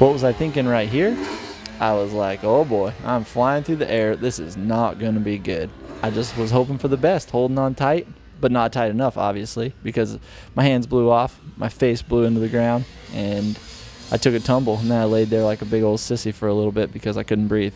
What was I thinking right here? I was like, oh boy, I'm flying through the air. This is not going to be good. I just was hoping for the best, holding on tight, but not tight enough, obviously, because my hands blew off, my face blew into the ground, and I took a tumble, and then I laid there like a big old sissy for a little bit because I couldn't breathe.